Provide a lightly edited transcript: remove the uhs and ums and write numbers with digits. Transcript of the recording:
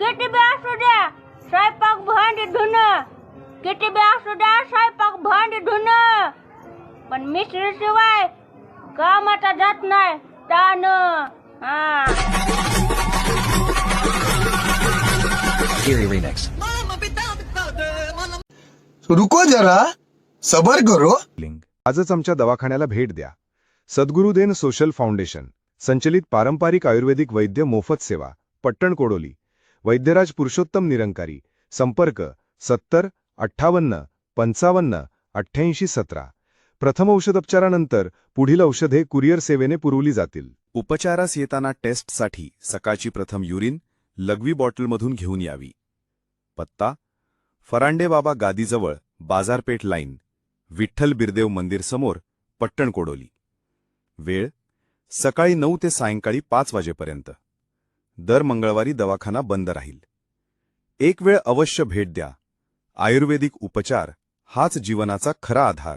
किती बी असू द्या स्वयंपाक भांडी धुणं, किती बी असू द्या स्वयंपाक भांडी धुणं, पण मिसळीशिवाय कामाचा जात नाही तान. हा रुको जरा सबर करो. आजच आमच्या दवाखान्याला भेट द्या. सद्गुरुदेन सोशल फाउंडेशन संचलित पारंपरिक आयुर्वेदिक वैद्य मोफत सेवा, पट्टण कोडोली. वैद्यराज पुरुषोत्तम निरंकारी. संपर्क 70 58 55 88 17. प्रथम औषधोपचारानंतर पुढील औषधे कुरिअर सेवेने पुरवली जातील. उपचारास येताना टेस्टसाठी सकाळची प्रथम युरिन लघवी बॉटलमधून घेऊन यावी. पत्ता फरांडे बाबा गादीजवळ, बाजारपेठ लाईन, विठ्ठल बिरदेव मंदिर समोर, पट्टण कोडोली. वेळ सकाळी 9 ते सायंकाळी 5 वाजेपर्यंत. दर मंगळवारी दवाखाना बंद राहील. एक वेळ अवश्य भेट द्या. आयुर्वेदिक उपचार हाच जीवनाचा खरा आधार.